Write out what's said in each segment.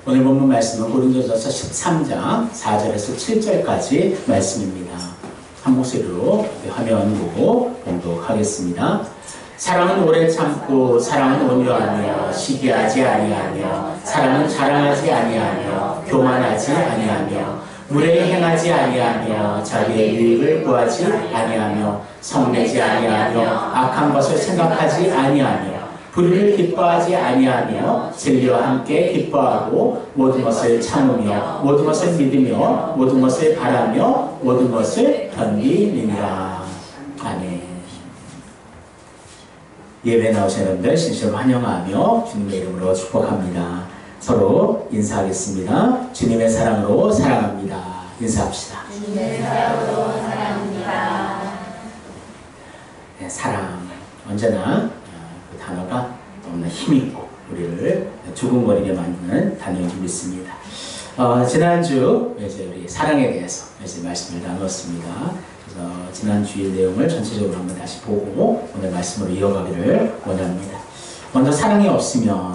오늘 본문 말씀은 고린도전서 13장 4절에서 7절까지 말씀입니다. 한 목소리로 화면 보고 봉독하겠습니다. 사랑은 오래 참고 사랑은 온유하며 시기하지 아니하며 사랑은 자랑하지 아니하며 교만하지 아니하며 무례히 행하지 아니하며 자기의 유익을 구하지 아니하며 성내지 아니하며 악한 것을 생각하지 아니하며 불의를 기뻐하지 아니하며 진리와 함께 기뻐하고 모든 것을 참으며 모든 것을 믿으며 모든 것을 바라며 모든 것을 견디느니라. 아멘. 예배 나오신 여러분들 진심으로 환영하며 주님의 이름으로 축복합니다. 서로 인사하겠습니다. 주님의 사랑으로 사랑합니다. 인사합시다. 주님의 사랑으로 사랑합니다. 네, 사랑. 언제나 그 단어가 너무나 힘있고 우리를 두근거리게 만드는 단어인 줄 믿습니다. 지난주 이제 우리 사랑에 대해서 이제 말씀을 나눴습니다. 그래서 지난 주일 내용을 전체적으로 한번 다시 보고 오늘 말씀으로 이어가기를 원합니다. 먼저 사랑이 없으면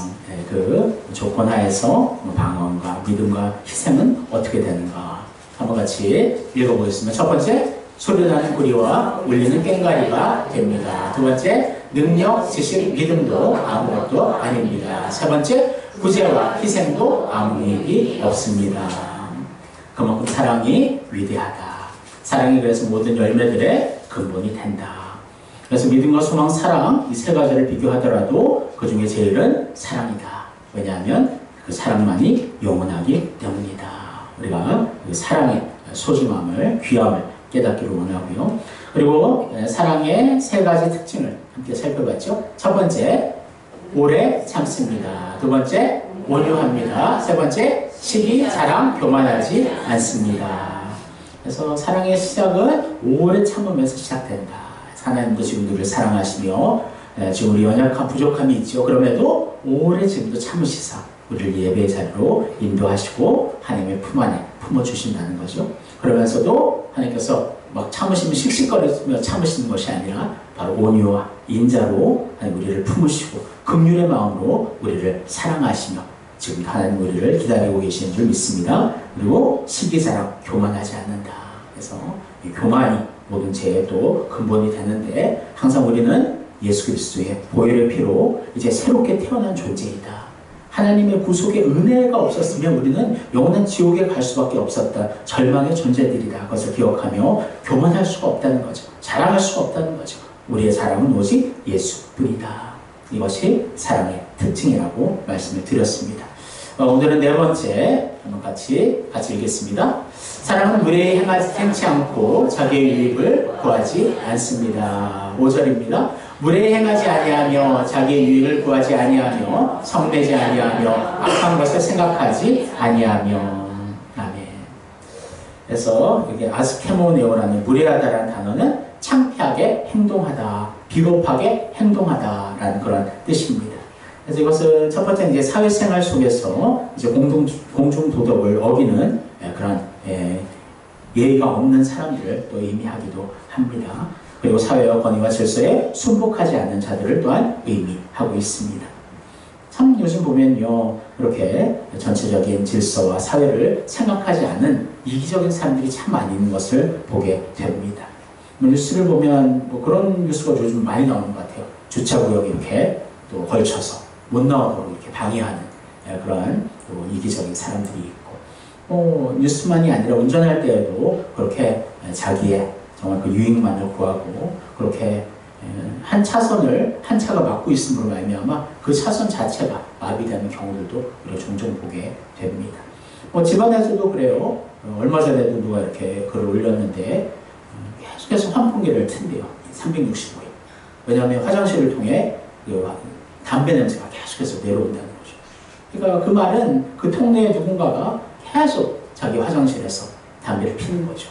그 조건 하에서 방언과 믿음과 희생은 어떻게 되는가 한번 같이 읽어보겠습니다. 첫 번째, 소리나는 구리와 울리는 꽹과리가 됩니다. 두 번째, 능력, 지식, 믿음도 아무것도 아닙니다. 세 번째, 구제와 희생도 아무 의미 없습니다. 그만큼 사랑이 위대하다. 사랑이 그래서 모든 열매들의 근본이 된다. 그래서 믿음과 소망, 사랑 이 세 가지를 비교하더라도 그 중에 제일은 사랑이다. 왜냐하면 그 사랑만이 영원하기 때문이다. 우리가 그 사랑의 소중함을, 귀함을 깨닫기를 원하고요. 그리고 사랑의 세 가지 특징을 함께 살펴봤죠. 첫 번째, 오래 참습니다. 두 번째, 온유합니다. 세 번째, 시기, 자랑, 교만하지 않습니다. 그래서 사랑의 시작은 오래 참으면서 시작된다. 하나님도 지금 우리를 사랑하시며 지금 우리 연약한 부족함이 있죠. 그럼에도 오래 지금도 참으시사 우리를 예배의 자리로 인도하시고 하나님의 품 안에 품어주신다는 거죠. 그러면서도 하나님께서 막 참으시면 씩씩거리며 참으시는 것이 아니라 바로 온유와 인자로 하나님 우리를 품으시고 긍휼의 마음으로 우리를 사랑하시며 지금 하나님 우리를 기다리고 계시는 줄 믿습니다. 그리고 시기자랑 교만하지 않는다. 그래서 이 교만이 모든 죄의 또 근본이 되는데 항상 우리는 예수 그리스도의 보혈의 피로 이제 새롭게 태어난 존재이다. 하나님의 구속의 은혜가 없었으면 우리는 영원한 지옥에 갈 수밖에 없었다. 절망의 존재들이다. 그것을 기억하며 교만할 수가 없다는 거죠. 자랑할 수가 없다는 거죠. 우리의 사랑은 오직 예수뿐이다. 이것이 사랑의 특징이라고 말씀을 드렸습니다. 오늘은 네 번째 한번 같이 읽겠습니다. 사랑은 무례히 행치 않고 자기의 유익을 구하지 않습니다. 5절입니다. 무례히 행하지 아니하며 자기의 유익을 구하지 아니하며 성내지 아니하며 악한 것을 생각하지 아니하며. 아멘. 그래서 여기 아스케모네오라는 무례하다라는 단어는 창피하게 행동하다, 비겁하게 행동하다라는 그런 뜻입니다. 그래서 이것은 첫 번째 이제 사회생활 속에서 이제 공중 도덕을 어기는 그런 예의가 없는 사람들을 또 의미하기도 합니다. 그리고 사회와 권위와 질서에 순복하지 않는 자들을 또한 의미하고 있습니다. 참 요즘 보면요, 이렇게 전체적인 질서와 사회를 생각하지 않는 이기적인 사람들이 참 많이 있는 것을 보게 됩니다. 뉴스를 보면 뭐 그런 뉴스가 요즘 많이 나오는 것 같아요. 주차구역에 이렇게 또 걸쳐서 못 나오도록 이렇게 방해하는 그런 이기적인 사람들이 있고, 뉴스만이 아니라 운전할 때에도 그렇게 자기의 정말 그 유익만을 구하고 그렇게 한 차선을 한 차가 막고 있음으로 말미암아 그 차선 자체가 마비되는 경우들도 우리가 종종 보게 됩니다. 집안에서도 그래요. 얼마 전에도 누가 이렇게 글을 올렸는데 계속해서 환풍기를 튼대요. 365일. 왜냐하면 화장실을 통해 담배 냄새가 계속해서 내려온다는 거죠. 그러니까 그 말은 그 동네에 누군가가 계속 자기 화장실에서 담배를 피는 거죠.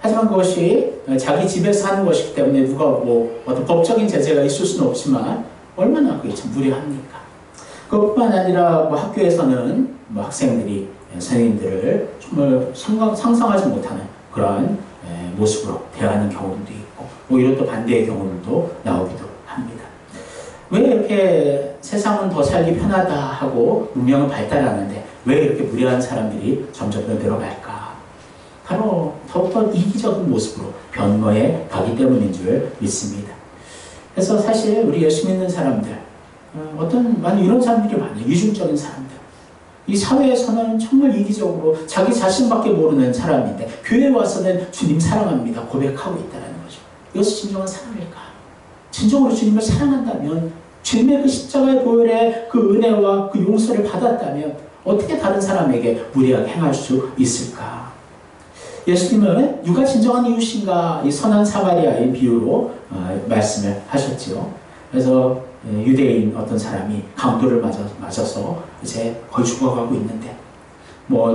하지만 그것이 자기 집에서 하는 것이기 때문에 누가 뭐 어떤 법적인 제재가 있을 수는 없지만 얼마나 그게 참 무례합니까? 그것뿐만 아니라 뭐 학교에서는 뭐 학생들이 선생님들을 정말 상상하지 못하는 그런 모습으로 대하는 경우도 있고 오히려 또 반대의 경우도 나오기도 합니다. 왜 이렇게 세상은 더 살기 편하다 하고 문명은 발달하는데 왜 이렇게 무례한 사람들이 점점 더 늘어갈까? 바로 더욱더 이기적인 모습으로 변모해 가기 때문인 줄 믿습니다. 그래서 사실 우리 예수 믿는 사람들, 많은 이런 사람들이 많아요. 이중적인 사람들. 이 사회에서는 정말 이기적으로 자기 자신밖에 모르는 사람인데 교회에 와서는 주님 사랑합니다 고백하고 있다는 거죠. 이것이 진정한 사랑일까? 진정으로 주님을 사랑한다면, 주님의 그 십자가의 보혈의 그 은혜와 그 용서를 받았다면 어떻게 다른 사람에게 무례하게 행할 수 있을까? 예수님은 누가 진정한 이웃인가, 이 선한 사마리아의 비유로 말씀을 하셨지요. 그래서 유대인 어떤 사람이 강도를 맞아서 이제 거의 죽어가고 있는데,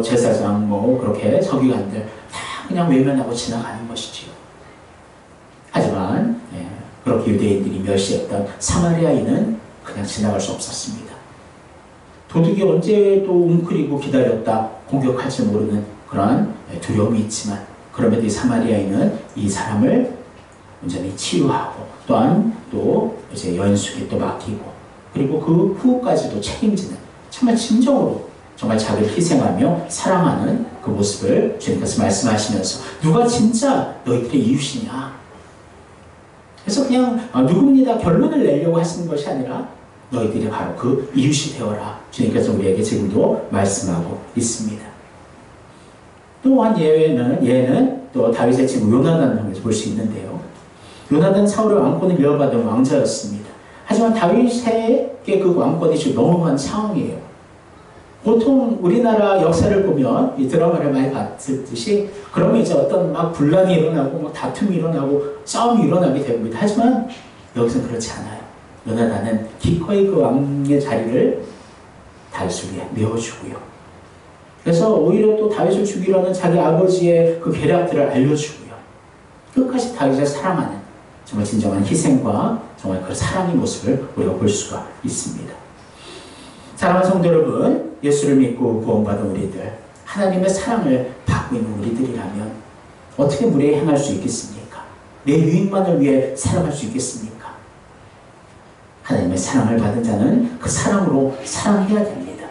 제사장, 그렇게 서기관들 다 그냥 외면하고 지나가는 것이지요. 하지만 그렇게 유대인들이 멸시했던 사마리아인은 그냥 지나갈 수 없었습니다. 도둑이 언제 또 웅크리고 기다렸다 공격할지 모르는 그러한 두려움이 있지만, 그럼에도 이 사마리아인은 이 사람을 온전히 치유하고 또한 또 이제 여인숙에 또 맡기고, 그리고 그 후까지도 책임지는, 정말 진정으로 정말 자기를 희생하며 사랑하는 그 모습을 주님께서 말씀하시면서 누가 진짜 너희들의 이웃이냐, 그래서 그냥 누굽니다 결론을 내려고 하시는 것이 아니라 너희들이 바로 그 이웃이 되어라, 주님께서 우리에게 지금도 말씀하고 있습니다. 또한 예는 또 다윗의 친구 요나단을 통해서 볼 수 있는데요. 요나단 사울의 왕권을 이어받은 왕자였습니다. 하지만 다윗에게 그 왕권이 지금 넘어간 상황이에요. 보통 우리나라 역사를 보면 이 드라마를 많이 봤듯이 그러면 이제 어떤 분란이 일어나고 다툼이 일어나고 싸움이 일어나게 됩니다. 하지만 여기서는 그렇지 않아요. 요나단은 기꺼이 그 왕의 자리를 다윗을 위해 내어주고요. 그래서 오히려 또 다윗을 죽이려는 자기 아버지의 그 계략들을 알려주고요. 끝까지 다윗을 사랑하는 정말 진정한 희생과 정말 그 사랑의 모습을 우리가 볼 수가 있습니다. 사랑하는 성도 여러분, 예수를 믿고 구원받은 우리들, 하나님의 사랑을 받고 있는 우리들이라면 어떻게 무례히 행할 수 있겠습니까? 내 유익만을 위해 살아갈 수 있겠습니까? 하나님의 사랑을 받은 자는 그 사랑으로 사랑해야 됩니다.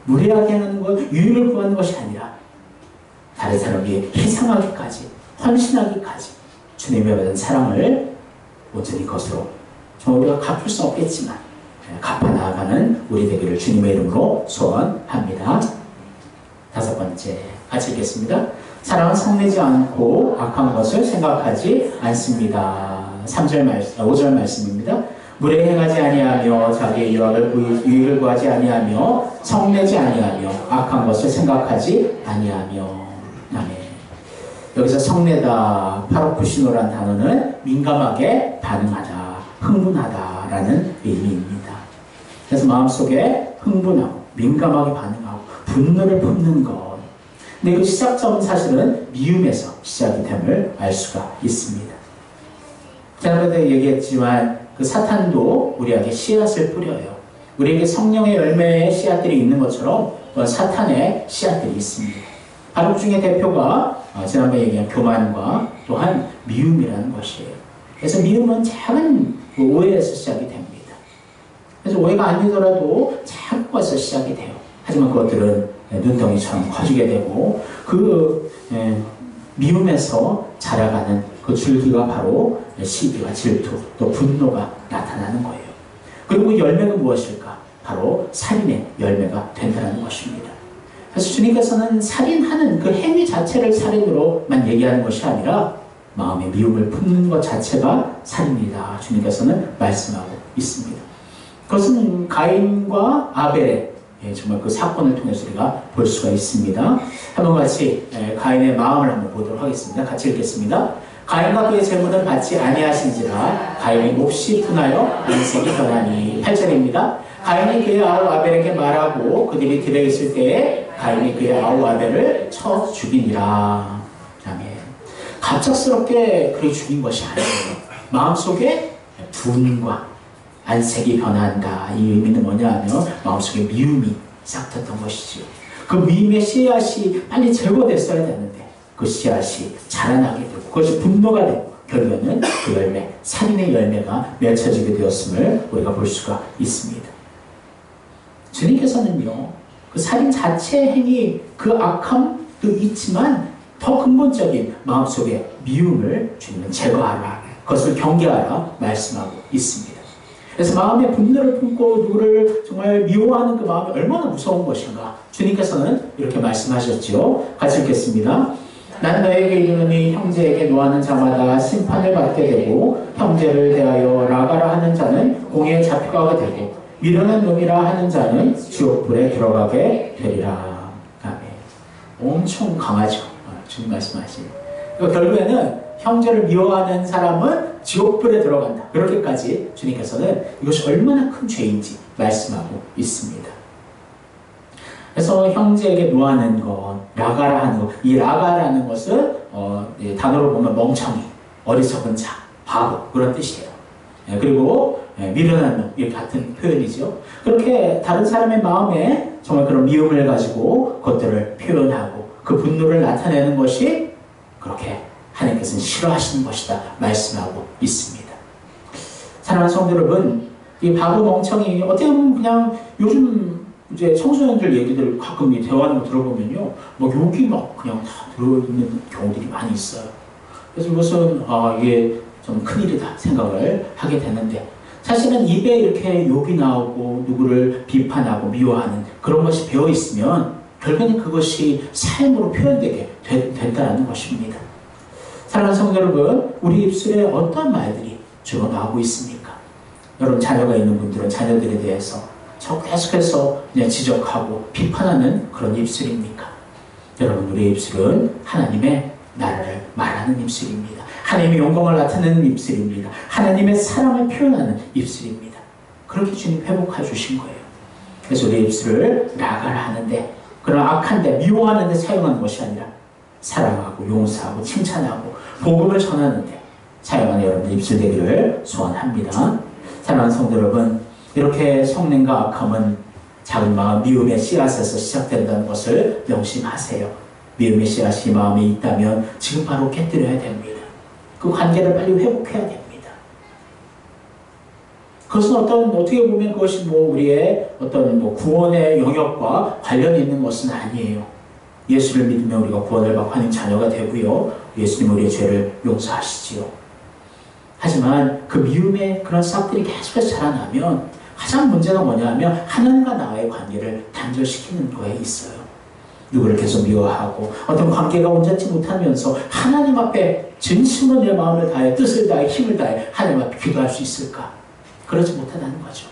무례하게 하는 것, 유익을 구하는 것이 아니라 다른 사람을 위해 희생하기까지, 헌신하기까지 주님의 받은 사랑을 온전히 것으로 정말 우리가 갚을 수 없겠지만 갚아 나아가는 우리 되기를 주님의 이름으로 소원합니다. 다섯 번째, 같이 읽겠습니다. 사랑은 성내지 않고 악한 것을 생각하지 않습니다. 5절 말씀입니다. 무례히 행하지 아니하며 자기의 유익을 구하지 아니하며 성내지 아니하며 악한 것을 생각하지 아니하며. 아멘. 여기서 성내다, 파로쿠시노란 단어는 민감하게 반응하다, 흥분하다라는 의미입니다. 그래서 마음속에 흥분하고 민감하게 반응하고 분노를 품는 것. 근데 그 시작점은 사실은 미움에서 시작이 됨을 알 수가 있습니다. 지난번에 얘기했지만 그 사탄도 우리에게 씨앗을 뿌려요. 우리에게 성령의 열매의 씨앗들이 있는 것처럼 사탄의 씨앗들이 있습니다. 바로 그 중에 대표가 지난번에 얘기한 교만과 또한 미움이라는 것이에요. 그래서 미움은 작은 오해에서 시작이 됩니다. 그래서 오해가 아니더라도 작은 것에서 시작이 돼요. 하지만 그것들은 눈덩이처럼 커지게 되고 그 미움에서 자라가는 그 줄기가 바로 시기와 질투 또 분노가 나타나는 거예요. 그리고 열매는 무엇일까? 바로 살인의 열매가 된다는 것입니다. 그래서 주님께서는 살인하는 그 행위 자체를 살인으로만 얘기하는 것이 아니라 마음의 미움을 품는 것 자체가 살인이다, 주님께서는 말씀하고 있습니다. 그것은 가인과 아벨의 정말 그 사건을 통해서 우리가 볼 수가 있습니다. 한번 같이 가인의 마음을 한번 보도록 하겠습니다. 같이 읽겠습니다. 가인과 그의 재물은 받지 아니하신지라 가인이 몹시 분하여 인생이 변하니. 8절입니다. 가인이 그의 아우 아벨에게 말하고 그들이 들에 있을 때에 가인이 그의 아우 아벨을 쳐 죽이니라. 아멘. 갑작스럽게 그를 죽인 것이 아니에요. 마음속에 분과 안색이 변한다. 이 의미는 뭐냐 하면 마음속에 미움이 싹텄던 것이죠. 그 미움의 씨앗이 빨리 제거됐어야 되는데 그 씨앗이 자라나게 되고 그것이 분노가 되고 결국에는 그 열매, 살인의 열매가 맺혀지게 되었음을 우리가 볼 수가 있습니다. 주님께서는요, 그 살인 자체의 행위, 그 악함도 있지만 더 근본적인 마음속의 미움을 주님은 제거하라, 그것을 경계하라 말씀하고 있습니다. 그래서 마음의 분노를 품고 누구를 정말 미워하는 그 마음이 얼마나 무서운 것인가, 주님께서는 이렇게 말씀하셨죠. 같이 읽겠습니다. 난 너에게 이르노니 형제에게 노하는 자마다 심판을 받게 되고 형제를 대하여 라가라 하는 자는 공에 잡혀가게 되고 미련한 놈이라 하는 자는 지옥불에 들어가게 되리라. 아멘. 엄청 강하죠. 주님 말씀하시는. 그러니까 결국에는 형제를 미워하는 사람은 지옥불에 들어간다. 그렇게까지 주님께서는 이것이 얼마나 큰 죄인지 말씀하고 있습니다. 그래서 형제에게 노하는 것, 라가라 하는 것, 이 라가라는 것은 단어로 보면 멍청이, 어리석은 자, 바보 그런 뜻이에요. 그리고 미련한 놈, 이렇게 같은 표현이죠. 그렇게 다른 사람의 마음에 정말 그런 미움을 가지고 그것들을 표현하고 그 분노를 나타내는 것이 그렇게 하나님께서는 싫어하시는 것이다 말씀하고 있습니다. 사랑하는 성도 여러분, 이 바보 멍청이 어떻게 보면 그냥 요즘 이제 청소년들 얘기들 가끔 대화하는 거 들어보면요, 뭐 욕이 막 그냥 다 들어있는 경우들이 많이 있어요. 그래서 이것은 이게 좀 큰일이다 생각을 하게 되는데, 사실은 입에 이렇게 욕이 나오고 누구를 비판하고 미워하는 그런 것이 배어 있으면 결국에는 그것이 삶으로 표현되게 된다는 것입니다. 사랑하는 성도 여러분, 우리 입술에 어떤 말들이 주로 나오고 있습니까? 여러분 자녀가 있는 분들은 자녀들에 대해서 계속해서 그냥 지적하고 비판하는 그런 입술입니까? 여러분, 우리의 입술은 하나님의 나라를 말하는 입술입니다. 하나님의 영광을 나타내는 입술입니다. 하나님의 사랑을 표현하는 입술입니다. 그렇게 주님 회복해 주신 거예요. 그래서 우리의 입술을 라가라 하는데, 그런 악한데 미워하는데 사용하는 것이 아니라 사랑하고 용서하고 칭찬하고 복음을 전하는데 사용하는 여러분의 입술 되기를 소원합니다. 사랑하는 성도 여러분, 이렇게 성냄과 악함은 작은 마음 미움의 씨앗에서 시작된다는 것을 명심하세요. 미움의 씨앗이 마음에 있다면 지금 바로 깨뜨려야 됩니다. 그 관계를 빨리 회복해야 됩니다. 그것은 어떻게 보면 그것이 우리의 어떤 구원의 영역과 관련이 있는 것은 아니에요. 예수를 믿으면 우리가 구원을 받고 하나님 자녀가 되고요, 예수님 우리의 죄를 용서하시지요. 하지만 그 미움의 그런 싹들이 계속해서 자라나면 가장 문제가 뭐냐면 하나님과 나와의 관계를 단절시키는 거에 있어요. 누구를 계속 미워하고 어떤 관계가 온전치 못하면서 하나님 앞에 진심으로 내 마음을 다해 뜻을 다해 힘을 다해 하나님 앞에 기도할 수 있을까? 그러지 못하다는 거죠.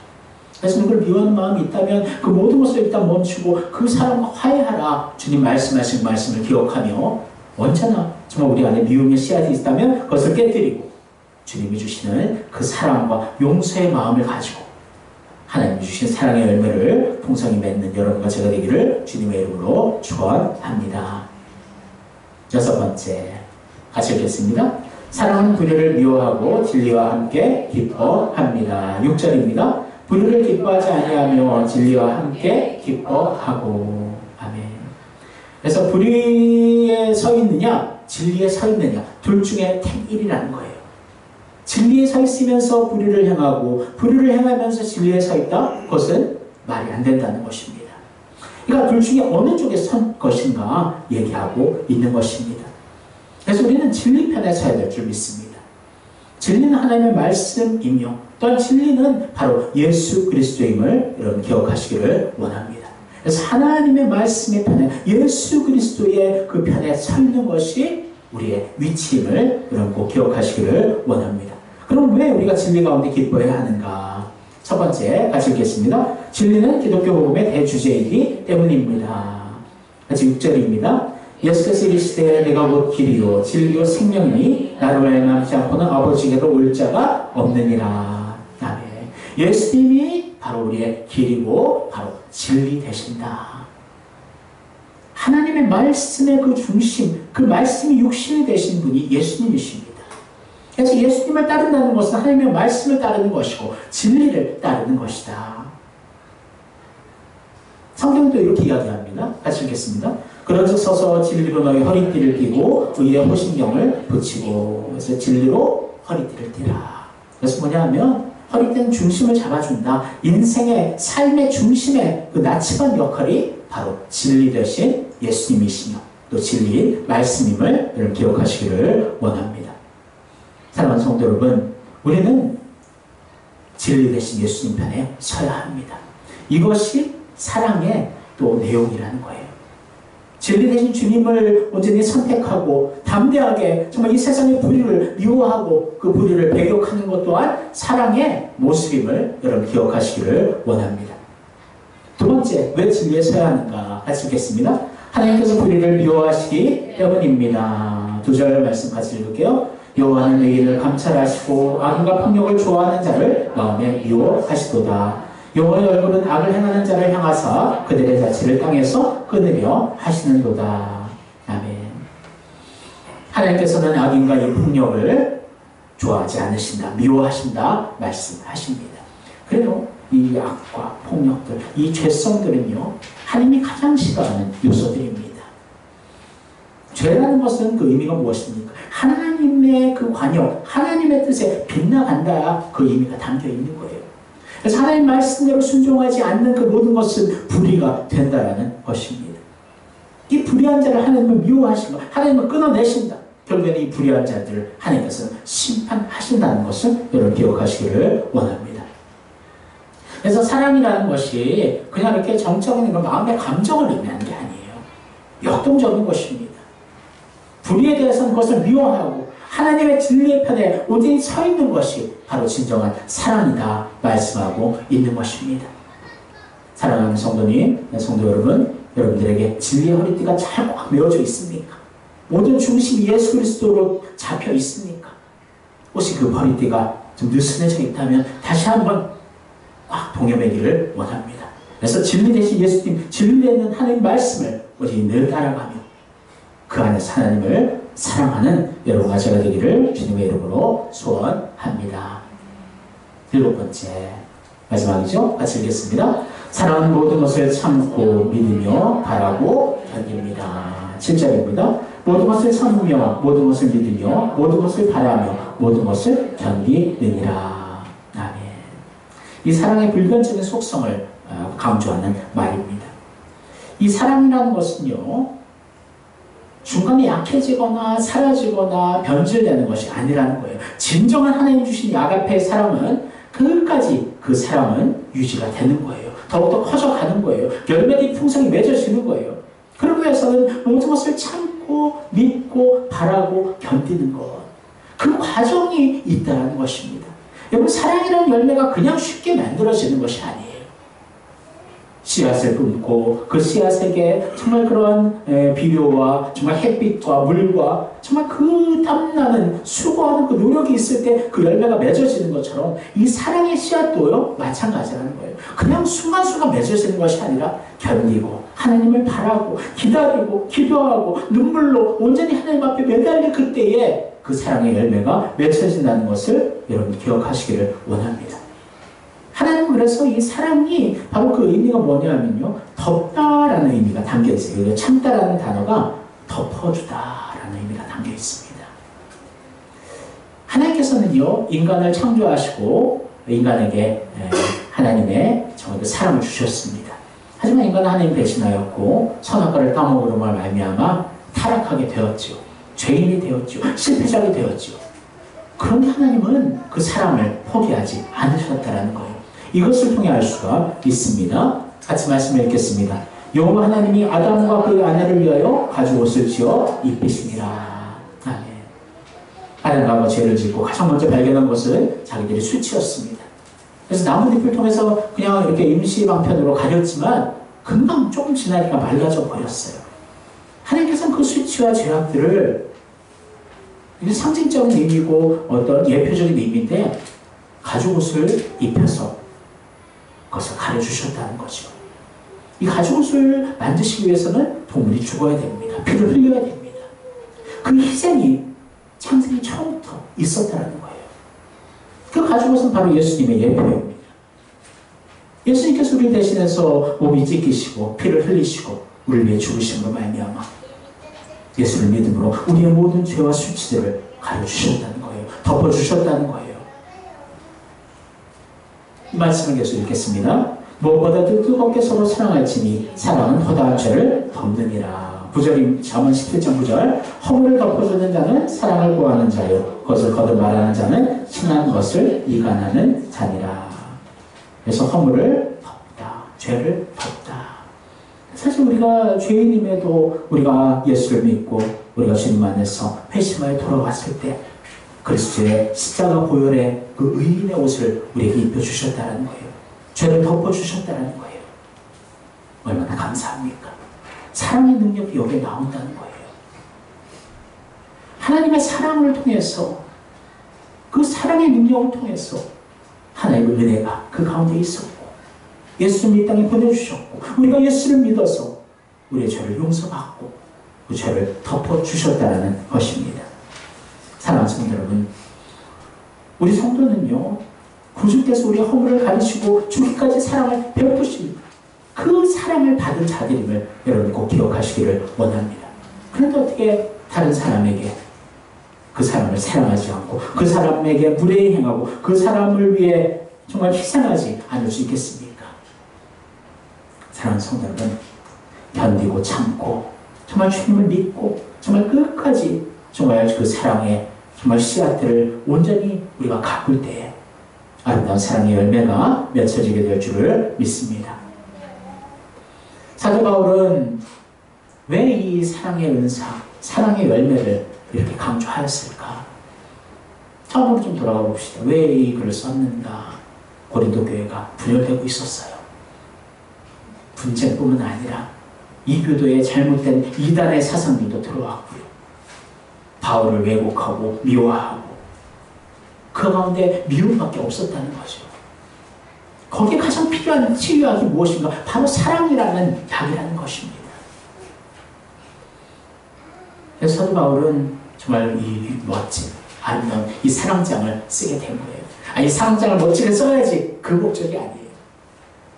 그래서 누구를 미워하는 마음이 있다면 그 모든 것을 일단 멈추고 그 사람과 화해하라. 주님 말씀하신 말씀을 기억하며 언제나 정말 우리 안에 미움의 씨앗이 있다면 그것을 깨뜨리고 주님이 주시는 그 사랑과 용서의 마음을 가지고 하나님이 주신 사랑의 열매를 풍성히 맺는 여러분과 제가 되기를 주님의 이름으로 축원합니다. 6번째, 같이 읽겠습니다. 사랑은 불의를 미워하고 진리와 함께 기뻐합니다. 6절입니다. 불의를 기뻐하지 아니하며 진리와 함께 기뻐하고. 아멘. 그래서 불의에 서 있느냐 진리에 서 있느냐 둘 중에 택일이라는 거예요. 진리에 서 있으면서 불의를 행하고 불의를 행하면서 진리에 서 있다? 그것은 말이 안 된다는 것입니다. 그러니까 둘 중에 어느 쪽에 선 것인가 얘기하고 있는 것입니다. 그래서 우리는 진리 편에 서야 될 줄 믿습니다. 진리는 하나님의 말씀이며 또한 진리는 바로 예수 그리스도임을 여러분 기억하시기를 원합니다. 그래서 하나님의 말씀의 편에 예수 그리스도의 그 편에 서 있는 것이 우리의 위치임을 여러분 꼭 기억하시기를 원합니다. 그럼 왜 우리가 진리 가운데 기뻐해야 하는가? 첫 번째, 같이 읽겠습니다. 진리는 기독교 복음의 대주제이기 때문입니다. 같이 6절입니다. 예수께서 이르시되 내가 곧 길이요 진리요 생명이니 나로 말미암지 않고는 아버지께로 올 자가 없느니라. 아멘. 예수님이 바로 우리의 길이고 바로 진리 되신다. 하나님의 말씀의 그 중심, 그 말씀이 육신이 되신 분이 예수님이십니다. 그래서 예수님을 따른다는 것은 하나님의 말씀을 따르는 것이고 진리를 따르는 것이다. 성경도 이렇게 이야기합니다. 같이 읽겠습니다. 그런즉 서서 진리로 너희 허리띠를 띠고 의의 호신경을 붙이고. 그래서 진리로 허리띠를 띠라. 그래서 뭐냐 하면 허리띠는 중심을 잡아준다. 인생의 삶의 중심의 그 나침반 역할이 바로 진리 되신 예수님이시며 또 진리인 말씀임을 여러분 기억하시기를 원합니다. 사랑하는 성도 여러분, 우리는 진리 되신 예수님 편에 서야 합니다. 이것이 사랑의 또 내용이라는 거예요. 진리 되신 주님을 온전히 선택하고 담대하게 정말 이 세상의 불의를 미워하고 그 불의를 배격하는 것 또한 사랑의 모습임을 여러분 기억하시기를 원합니다. 두 번째, 왜 진리에 서야 하는가 같이 읽겠습니다. 하나님께서 불의를 미워하시기 때문입니다. 2절 말씀 같이 읽을게요. 여호와는 의인을 감찰하시고 악인과 폭력을 좋아하는 자를 마음에 미워하시도다. 여호와의 얼굴은 악을 행하는 자를 향하사 그들의 자취를 땅에서 끊으려 하시는도다. 아멘. 하나님께서는 악인과 이 폭력을 좋아하지 않으신다, 미워하신다 말씀하십니다. 그래도 이 악과 폭력들, 이 죄성들은요, 하나님이 가장 싫어하는 요소들입니다. 죄라는 것은 그 의미가 무엇입니까? 하나님의 그 관여, 하나님의 뜻에 빗나간다, 그 의미가 담겨 있는 거예요. 그래서 하나님 말씀대로 순종하지 않는 그 모든 것은 불의가 된다라는 것입니다. 이 불의한 자를 하나님은 미워하신 것, 하나님은 끊어내신다. 결국에는 이 불의한 자들을 하나님께서는 심판하신다는 것을 여러분 기억하시기를 원합니다. 그래서 사랑이라는 것이 그냥 이렇게 정적인 마음의 감정을 의미하는 게 아니에요. 역동적인 것입니다. 불의에 대해서는 그것을 미워하고 하나님의 진리의 편에 온전히 서 있는 것이 바로 진정한 사랑이다 말씀하고 있는 것입니다. 사랑하는 성도님, 성도 여러분, 여러분들에게 진리의 허리띠가 잘 꽉 메어져 있습니까? 모든 중심이 예수 그리스도로 잡혀 있습니까? 혹시 그 허리띠가 좀 느슨해져 있다면 다시 한번 꽉 동여매기를 원합니다. 그래서 진리 되신 예수님, 진리 되는 하나님 말씀을 우리 늘 따라가며 그 안에서 하나님을 사랑하는 여러분 가져가 되기를 주님의 이름으로 소원합니다. 7번째, 마지막이죠? 같이 읽겠습니다. 사랑은 모든 것을 참고 믿으며 바라고 견딥니다. 7절입니다. 모든 것을 참으며 모든 것을 믿으며 모든 것을 바라며 모든 것을 견디느니라. 아멘. 이 사랑의 불변적인 속성을 강조하는 말입니다. 이 사랑이라는 것은요, 중간에 약해지거나 사라지거나 변질되는 것이 아니라는 거예요. 진정한 하나님 주신 이 아가페의 사랑은 끝까지 그 사랑은 유지가 되는 거예요. 더욱더 커져가는 거예요. 열매들이 풍성히 맺어지는 거예요. 그러기 위해서는 모든 것을 참고 믿고 바라고 견디는 것, 그 과정이 있다는 것입니다. 여러분, 사랑이라는 열매가 그냥 쉽게 만들어지는 것이 아니에요. 씨앗을 품고 그 씨앗에게 정말 그런 비료와 정말 햇빛과 물과 정말 그 땀나는 수고하는 그 노력이 있을 때 그 열매가 맺어지는 것처럼 이 사랑의 씨앗도요 마찬가지라는 거예요. 그냥 순간순간 맺어지는 것이 아니라 견디고 하나님을 바라고 기다리고 기도하고 눈물로 온전히 하나님 앞에 매달린 그때에 그 사랑의 열매가 맺혀진다는 것을 여러분 기억하시기를 원합니다. 하나님은 그래서 이 사랑이 바로 그 의미가 뭐냐면요, 덮다라는 의미가 담겨 있어요. 여기 참다라는 단어가 덮어주다라는 의미가 담겨 있습니다. 하나님께서는요, 인간을 창조하시고 인간에게 하나님의 정말 그 사랑을 주셨습니다. 하지만 인간은 하나님 배신하였고 선악과를 따먹으로 말미암아 타락하게 되었죠. 죄인이 되었죠. 실패자가 되었죠. 그런데 하나님은 그 사랑을 포기하지 않으셨다라는 거예요. 이것을 통해 알 수가 있습니다. 같이 말씀을 읽겠습니다. 여호와 하나님이 아담과 그 아내를 위하여 가죽 옷을 지어 입히시니라. 아멘. 아담과 하와가 죄를 짓고 가장 먼저 발견한 것은 자기들의 수치였습니다. 그래서 나뭇잎을 통해서 그냥 이렇게 임시방편으로 가렸지만 금방 조금 지나니까 말라져 버렸어요. 하나님께서는 그 수치와 죄악들을 상징적인 의미고 어떤 예표적인 의미인데 가죽옷을 입혀서 그것을 가려주셨다는 거죠. 이 가죽옷을 만드시기 위해서는 동물이 죽어야 됩니다. 피를 흘려야 됩니다. 그 희생이 창세기 처음부터 있었다는 거예요. 그 가죽옷은 바로 예수님의 예표입니다. 예수님께서 우리 대신해서 몸이 찢기시고 피를 흘리시고 우리를 위해 죽으심으로 말미암아 예수를 믿음으로 우리의 모든 죄와 수치들을 가려주셨다는 거예요. 덮어주셨다는 거예요. 이 말씀을 계속 읽겠습니다. 무엇보다도 뜨겁게 서로 사랑할지니 사랑은 허다한 죄를 덮느니라. 9절이 잠언 17장 9절. 허물을 덮어주는 자는 사랑을 구하는 자요 그것을 거듭 말하는 자는 친한 것을 이간하는 자니라. 그래서 허물을 덮다, 죄를 덮다. 사실 우리가 죄인임에도 우리가 예수를 믿고 우리가 주님 안에서 회심하여 돌아왔을 때 그리스도의 십자가 보혈의 그 의인의 옷을 우리에게 입혀주셨다는 거예요. 죄를 덮어주셨다는 거예요. 얼마나 감사합니까? 사랑의 능력이 여기에 나온다는 거예요. 하나님의 사랑을 통해서 그 사랑의 능력을 통해서 하나님의 은혜가 그 가운데 있었고 예수를 이 땅에 보내주셨고 우리가 예수를 믿어서 우리의 죄를 용서받고 그 죄를 덮어주셨다는 것입니다. 사랑하는 성도 여러분, 우리 성도는요 구주께서 우리의 허물을 가리시고 주기까지 사랑을 베푸신 그 사랑을 받은 자들임을 여러분 꼭 기억하시기를 원합니다. 그런데 어떻게 다른 사람에게 그 사람을 사랑하지 않고 그 사람에게 무례히 행하고 그 사람을 위해 정말 희생하지 않을 수 있겠습니까? 사랑하는 성도 여러분, 견디고 참고 정말 주님을 믿고 정말 끝까지 정말 그 사랑의 정말 씨앗들을 온전히 우리가 가꿀 때에 아름다운 사랑의 열매가 맺혀지게 될 줄을 믿습니다. 사도 바울은 왜 이 사랑의 은사, 사랑의 열매를 이렇게 강조하였을까? 처음으로 좀 돌아가 봅시다. 왜 이 글을 썼는가? 고린도 교회가 분열되고 있었어요. 분쟁뿐만 아니라 이교도의 잘못된 이단의 사상들도 들어왔고요. 바울을 왜곡하고 미워하고 그 가운데 미움밖에 없었다는 거죠. 거기에 가장 필요한 치유약이 무엇인가? 바로 사랑이라는 약이라는 것입니다. 그래서 사도 바울은 정말 이 멋진 아름다운 이 사랑장을 쓰게 된 거예요. 아니 사랑장을 멋지게 써야지 그 목적이 아니에요.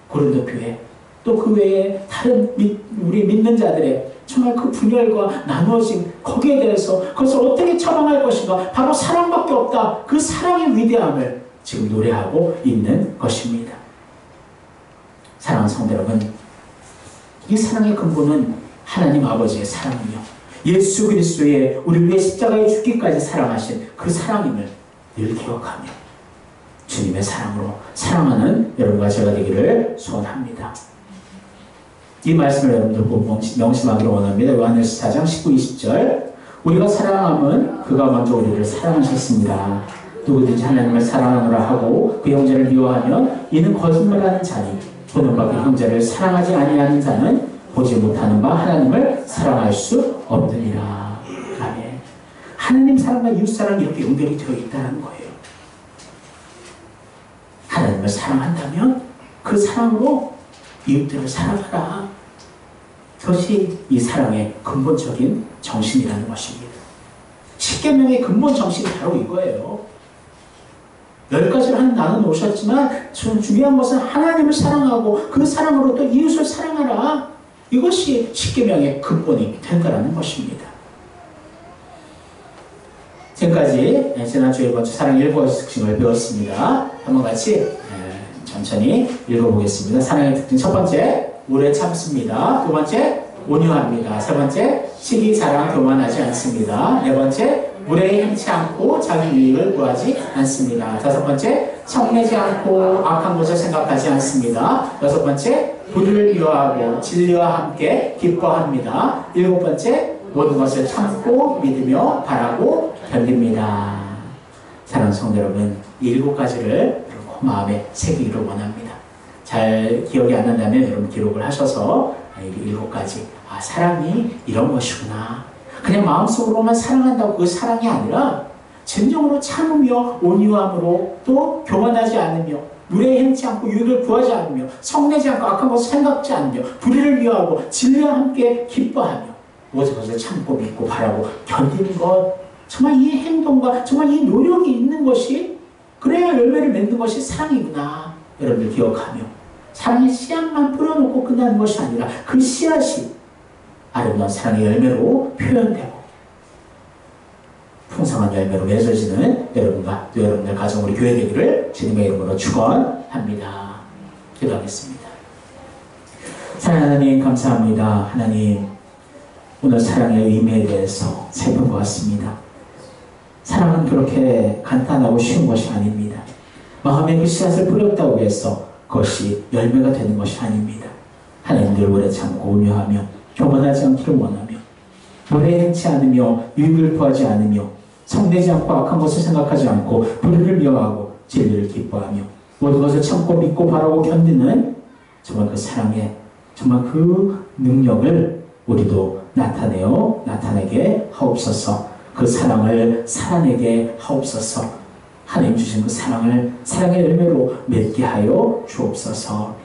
고린도 교회 또 그 외에 다른 우리 믿는 자들의 정말 그 분열과 나누어진 거기에 대해서 그것을 어떻게 처방할 것인가? 바로 사랑밖에 없다. 그 사랑의 위대함을 지금 노래하고 있는 것입니다. 사랑하는 성도 여러분, 이 사랑의 근본은 하나님 아버지의 사랑이며 예수 그리스도의 우리 위해 십자가에 죽기까지 사랑하신 그 사랑임을 늘 기억하며 주님의 사랑으로 사랑하는 여러분과 제가 되기를 소원합니다. 이 말씀을 여러분들 꼭 명심하기를 원합니다. 요한일서 4장 19, 20절. 우리가 사랑함은 그가 먼저 우리를 사랑하셨습니다. 누구든지 하나님을 사랑하노라 하고 그 형제를 미워하면 이는 거짓말하는 자니 보는 바 그 형제를 사랑하지 아니하는 자는 보지 못하는 바 하나님을 사랑할 수 없느니라. 아멘. 하나님 사랑과 이웃 사랑이 이렇게 연결이 되어 있다는 거예요. 하나님을 사랑한다면 그 사랑으로 이웃들을 사랑하라. 그것이 이 사랑의 근본적인 정신이라는 것입니다. 십계명의 근본 정신이 바로 이거예요. 10가지를 나눠 놓으셨지만 중요한 것은 하나님을 사랑하고 그 사랑으로 또 이웃을 사랑하라. 이것이 십계명의 근본이 된다는 것입니다. 지금까지 지난주에 이번 주 사랑 7가지 특징을 배웠습니다. 한번 같이 천천히 읽어보겠습니다. 사랑의 특징 첫 번째, 오래 참습니다. 두 번째, 온유합니다. 세 번째, 시기 자랑 교만하지 않습니다. 네 번째, 무례히 행치 않고 자기 유익을 구하지 않습니다. 다섯 번째, 성내지 않고 악한 것을 생각하지 않습니다. 여섯 번째, 불의를 미워하고 진리와 함께 기뻐합니다. 일곱 번째, 모든 것을 참고 믿으며 바라고 견딥니다. 사랑하는 성도 여러분, 이 7가지를 마음에 새기기를 원합니다. 잘 기억이 안 난다면 여러분 기록을 하셔서 7가지 사랑이 이런 것이구나. 그냥 마음속으로만 사랑한다고 그 사랑이 아니라 진정으로 참으며 온유함으로 또 교만하지 않으며 무례히 행치 않고 유익을 구하지 않으며 성내지 않고 악한 것을 생각지 않으며 불의를 미워하고 진리와 함께 기뻐하며 모든 것을 참고 믿고 바라고 견디는 것, 정말 이 행동과 정말 이 노력이 있는 것이 그래야 열매를 맺는 것이 사랑이구나. 여러분들 기억하며 사랑의 씨앗만 뿌려놓고 끝나는 것이 아니라 그 씨앗이 아름다운 사랑의 열매로 표현되고 풍성한 열매로 맺어지는 여러분과 또 여러분들 가정 우리 교회 되기를 주님의 이름으로 축원합니다. 기도하겠습니다. 사랑하는 하나님 감사합니다. 하나님 오늘 사랑의 의미에 대해서 살펴보았습니다. 사랑은 그렇게 간단하고 쉬운 것이 아닙니다. 마음에 그 씨앗을 뿌렸다고 해서 그것이 열매가 되는 것이 아닙니다. 하나님 늘 오래 참고 온유하며 교만하지 않기를 원하며 노래 행치 않으며 유익을 구하지 않으며 성내지 않고 악한 것을 생각하지 않고 불의를 미워하고 진리를 기뻐하며 모든 것을 참고 믿고 바라고 견디는 정말 그 사랑의 정말 그 능력을 우리도 나타내게 하옵소서. 그 사랑을 살아내게 하옵소서. 하나님 주신 그 사랑의 열매로 맺게 하여 주옵소서.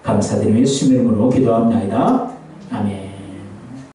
감사드리며 예수님 이름으로 기도합니다. 아멘.